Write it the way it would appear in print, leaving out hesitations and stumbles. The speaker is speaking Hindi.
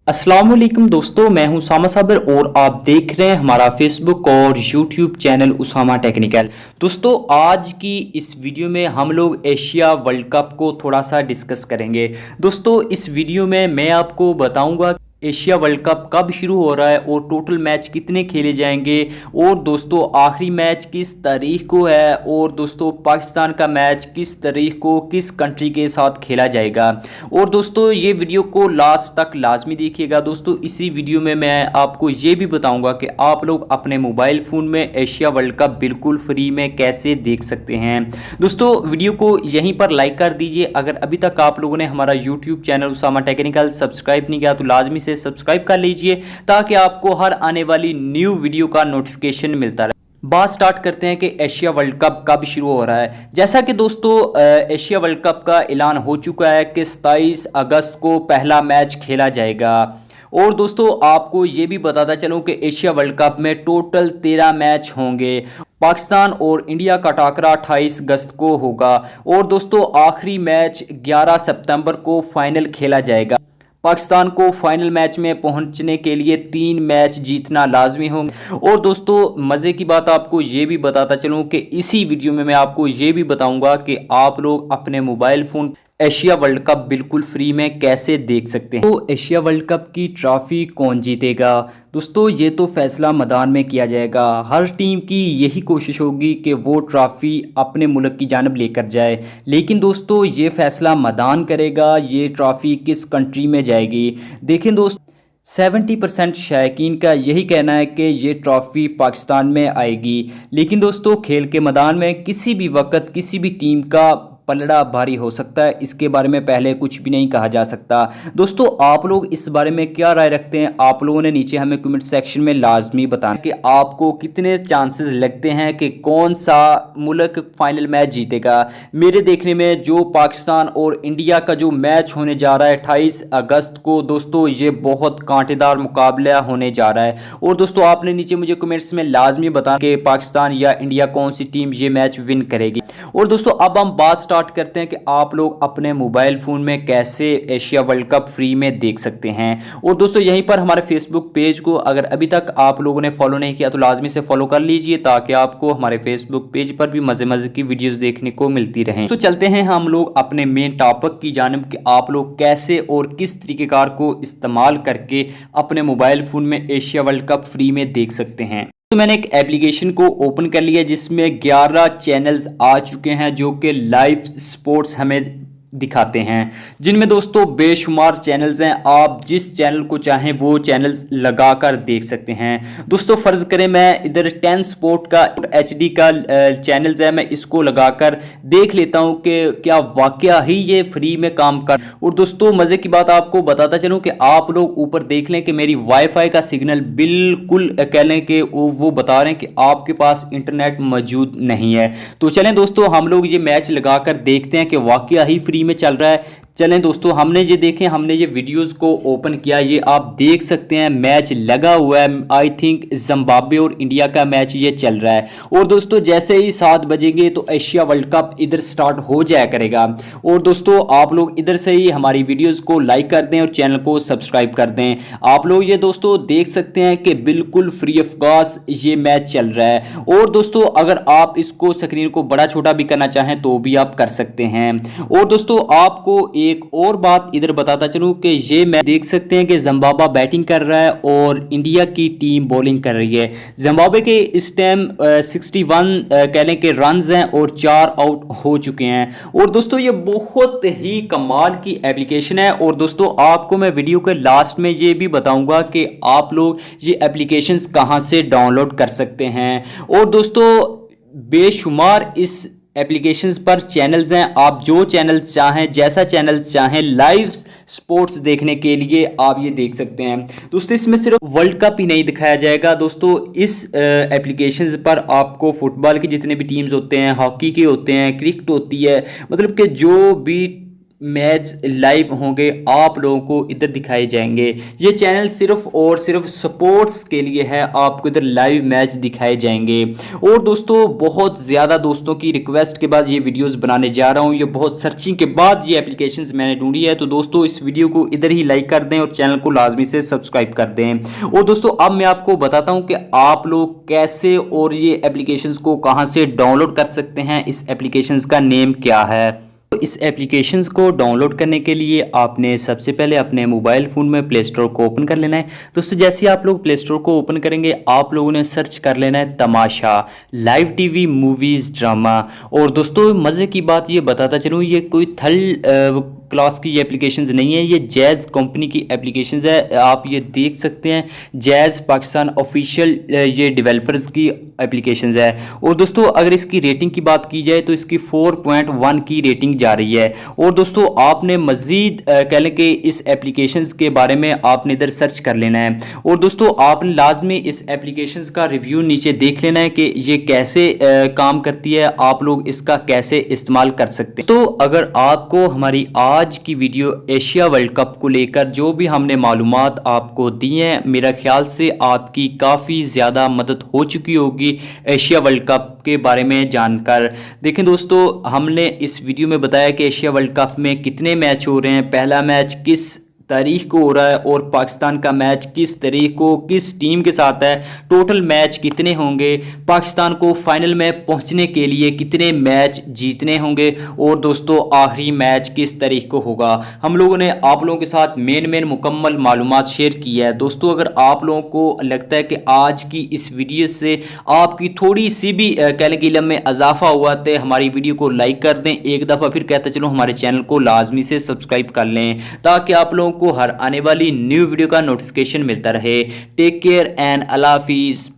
अस्सलाम वालेकुम दोस्तों, मैं हूं उसामा साबिर और आप देख रहे हैं हमारा फेसबुक और यूट्यूब चैनल उसामा टेक्निकल। दोस्तों, आज की इस वीडियो में हम लोग एशिया वर्ल्ड कप को थोड़ा सा डिस्कस करेंगे। दोस्तों, इस वीडियो में मैं आपको बताऊंगा एशिया वर्ल्ड कप कब शुरू हो रहा है और टोटल मैच कितने खेले जाएंगे, और दोस्तों आखिरी मैच किस तारीख को है, और दोस्तों पाकिस्तान का मैच किस तारीख को किस कंट्री के साथ खेला जाएगा। और दोस्तों ये वीडियो को लास्ट तक लाजमी देखिएगा। दोस्तों इसी वीडियो में मैं आपको ये भी बताऊंगा कि आप लोग अपने मोबाइल फ़ोन में एशिया वर्ल्ड कप बिल्कुल फ्री में कैसे देख सकते हैं। दोस्तों वीडियो को यहीं पर लाइक कर दीजिए। अगर अभी तक आप लोगों ने हमारा YouTube channel Usama technical subscribe नहीं किया तो लाजमी से सब्सक्राइब कर लीजिए, ताकि आपको हर आने वाली न्यू वीडियो का नोटिफिकेशन मिलता रहे। बात स्टार्ट करते हैं कि एशिया वर्ल्ड कप कब शुरू हो रहा है। जैसा कि दोस्तों एशिया वर्ल्ड कप का ऐलान हो चुका है कि 27 अगस्त को पहला मैच खेला जाएगा। और दोस्तों आपको ये भी बताता चलूं कि एशिया वर्ल्ड कप में टोटल 13 मैच होंगे। पाकिस्तान और इंडिया का टाकरा 28 अगस्त को होगा। और दोस्तों आखिरी मैच 11 सितंबर को फाइनल खेला जाएगा। पाकिस्तान को फाइनल मैच में पहुंचने के लिए 3 मैच जीतना लाजमी होंगे। और दोस्तों मज़े की बात आपको ये भी बताता चलूं कि इसी वीडियो में मैं आपको ये भी बताऊंगा कि आप लोग अपने mobile phone Asia world cup बिल्कुल फ्री में कैसे देख सकते हैं। तो एशिया वर्ल्ड कप की ट्रॉफी कौन जीतेगा? दोस्तों ये तो फैसला मैदान में किया जाएगा। हर टीम की यही कोशिश होगी कि वो ट्रॉफी अपने मुल्क की जानब लेकर जाए, लेकिन दोस्तों ये फैसला मैदान करेगा ये ट्रॉफी किस कंट्री में जाएगी। देखें दोस्त, 70% शायकीन का यही कहना है कि ये ट्रॉफ़ी पाकिस्तान में आएगी, लेकिन दोस्तों खेल के मैदान में किसी भी वक्त किसी भी टीम का पलड़ा भारी हो सकता है। इसके बारे में पहले कुछ भी नहीं कहा जा सकता। दोस्तों आप लोग इस बारे में क्या राय रखते हैं? आप लोगों ने नीचे हमें कमेंट सेक्शन में लाजमी बताना कि आपको कितने चांसेस लगते हैं कि कौन सा मुल्क फाइनल मैच जीतेगा। मेरे देखने में जो पाकिस्तान और इंडिया का जो मैच होने जा रहा है 28 अगस्त को, दोस्तों ये बहुत कांटेदार मुकाबला होने जा रहा है। और दोस्तों आपने नीचे मुझे कमेंट्स में लाजमी बताना कि पाकिस्तान या इंडिया कौन सी टीम ये मैच विन करेगी। और दोस्तों अब हम बात स्टार्ट करते हैं कि आप लोग अपने मोबाइल फ़ोन में कैसे एशिया वर्ल्ड कप फ्री में देख सकते हैं। और दोस्तों यहीं पर हमारे फेसबुक पेज को अगर अभी तक आप लोगों ने फॉलो नहीं किया तो लाजमी से फॉलो कर लीजिए, ताकि आपको हमारे फेसबुक पेज पर भी मज़े मज़े की वीडियोस देखने को मिलती रहें। तो चलते हैं हम लोग अपने मेन टॉपिक की जानिब कि आप लोग कैसे और किस तरीक़ेकार को इस्तेमाल करके अपने मोबाइल फ़ोन में एशिया वर्ल्ड कप फ्री में देख सकते हैं। तो मैंने एक एप्लीकेशन को ओपन कर लिया जिसमें 11 चैनल्स आ चुके हैं जो कि लाइव स्पोर्ट्स हमें दिखाते हैं, जिनमें दोस्तों बेशुमार चैनल्स हैं। आप जिस चैनल को चाहें वो चैनल्स लगाकर देख सकते हैं। दोस्तों फ़र्ज़ करें मैं इधर 10 स्पोर्ट का HD का चैनल्स है, मैं इसको लगाकर देख लेता हूं कि क्या वाकया ही ये फ्री में काम कर। और दोस्तों मज़े की बात आपको बताता चलूं कि आप लोग ऊपर देख लें कि मेरी वाईफाई का सिग्नल बिल्कुल कह लें कि वो बता रहे हैं कि आपके पास इंटरनेट मौजूद नहीं है। तो चलें दोस्तों हम लोग ये मैच लगाकर देखते हैं कि वाकया ही फ्री में चल रहा है। चलें दोस्तों हमने ये देखें, हमने ये वीडियोस को ओपन किया, ये आप देख सकते हैं मैच लगा हुआ है। आई थिंक जिम्बाब्वे और इंडिया का मैच ये चल रहा है। और दोस्तों जैसे ही 7 बजेंगे तो एशिया वर्ल्ड कप इधर स्टार्ट हो जाया करेगा। और दोस्तों आप लोग इधर से ही हमारी वीडियोज़ को लाइक कर दें और चैनल को सब्सक्राइब कर दें। आप लोग ये दोस्तों देख सकते हैं कि बिल्कुल फ्री ऑफ कॉस्ट ये मैच चल रहा है। और दोस्तों अगर आप इसको स्क्रीन को बड़ा छोटा भी करना चाहें तो भी आप कर सकते हैं। और दोस्तों आपको एक और बात इधर बताता चलूं कि ये मैच देख सकते हैं कि जिम्बाब्वे बैटिंग कर रहा है और इंडिया की टीम बॉलिंग कर रही है। जिम्बाब्वे के इस टाइम 61 कह लें कि रन्स हैं और 4 आउट हो चुके हैं। और दोस्तों ये बहुत ही कमाल की एप्लीकेशन है। और दोस्तों आपको मैं वीडियो के लास्ट में ये भी बताऊंगा कि आप लोग ये एप्लीकेशंस कहां से डाउनलोड कर सकते हैं। और दोस्तों बेशुमार इस एप्लीकेशंस पर चैनल्स हैं, आप जो चैनल्स चाहें जैसा चैनल्स चाहें लाइव स्पोर्ट्स देखने के लिए आप ये देख सकते हैं। दोस्तों इसमें सिर्फ वर्ल्ड कप ही नहीं दिखाया जाएगा। दोस्तों इस एप्लीकेशंस पर आपको फुटबॉल के जितने भी टीम्स होते हैं, हॉकी के होते हैं, क्रिकेट होती है, मतलब कि जो भी मैच लाइव होंगे, आप लोगों को इधर दिखाए जाएंगे। ये चैनल सिर्फ और सिर्फ स्पोर्ट्स के लिए है, आपको इधर लाइव मैच दिखाए जाएंगे। और दोस्तों बहुत ज़्यादा दोस्तों की रिक्वेस्ट के बाद ये वीडियोस बनाने जा रहा हूँ, ये बहुत सर्चिंग के बाद ये एप्लीकेशंस मैंने ढूंढी है। तो दोस्तों इस वीडियो को इधर ही लाइक कर दें और चैनल को लाजमी से सब्सक्राइब कर दें। और दोस्तों अब मैं आपको बताता हूँ कि आप लोग कैसे और ये एप्लीकेशंस को कहाँ से डाउनलोड कर सकते हैं, इस एप्लीकेशंस का नेम क्या है। तो इस एप्लीकेशंस को डाउनलोड करने के लिए आपने सबसे पहले अपने मोबाइल फ़ोन में प्ले स्टोर को ओपन कर लेना है। दोस्तों जैसे आप लोग प्ले स्टोर को ओपन करेंगे, आप लोगों ने सर्च कर लेना है तमाशा लाइव टीवी मूवीज़ ड्रामा। और दोस्तों मज़े की बात ये बताता चलूँ, ये कोई थर्ड क्लास की ये एप्लीकेशंस नहीं है, ये जैज़ कंपनी की एप्लीकेशंस है। आप ये देख सकते हैं, जैज़ पाकिस्तान ऑफिशियल ये डेवलपर्स की एप्लीकेशंस है। और दोस्तों अगर इसकी रेटिंग की बात की जाए तो इसकी 4.1 की रेटिंग जा रही है। और दोस्तों आपने मज़ीद कह लें कि इस एप्लीकेशंस के बारे में आपने इधर सर्च कर लेना है। और दोस्तों आपने लाजमी इस एप्लीकेशंस का रिव्यू नीचे देख लेना है कि ये कैसे काम करती है, आप लोग इसका कैसे इस्तेमाल कर सकते हैं। तो अगर आपको हमारी आज की वीडियो एशिया वर्ल्ड कप को लेकर जो भी हमने मालूमात आपको दी हैं, मेरा ख्याल से आपकी काफ़ी ज़्यादा मदद हो चुकी होगी एशिया वर्ल्ड कप के बारे में जानकर। देखें दोस्तों हमने इस वीडियो में बताया कि एशिया वर्ल्ड कप में कितने मैच हो रहे हैं, पहला मैच किस तारीख को हो रहा है और पाकिस्तान का मैच किस तारीख को किस टीम के साथ है, टोटल मैच कितने होंगे, पाकिस्तान को फाइनल में पहुंचने के लिए कितने मैच जीतने होंगे, और दोस्तों आखिरी मैच किस तारीख को होगा। हम लोगों ने आप लोगों के साथ मेन मुकम्मल मालूमात शेयर की है। दोस्तों अगर आप लोगों को लगता है कि आज की इस वीडियो से आपकी थोड़ी सी भी कह लें कि इल्म में इजाफा हुआ तो हमारी वीडियो को लाइक कर दें। एक दफ़ा फिर कहता चलो हमारे चैनल को लाजमी से सब्सक्राइब कर लें ताकि आप लोगों को हर आने वाली न्यू वीडियो का नोटिफिकेशन मिलता रहे। टेक केयर एंड अल्लाह हाफिज़।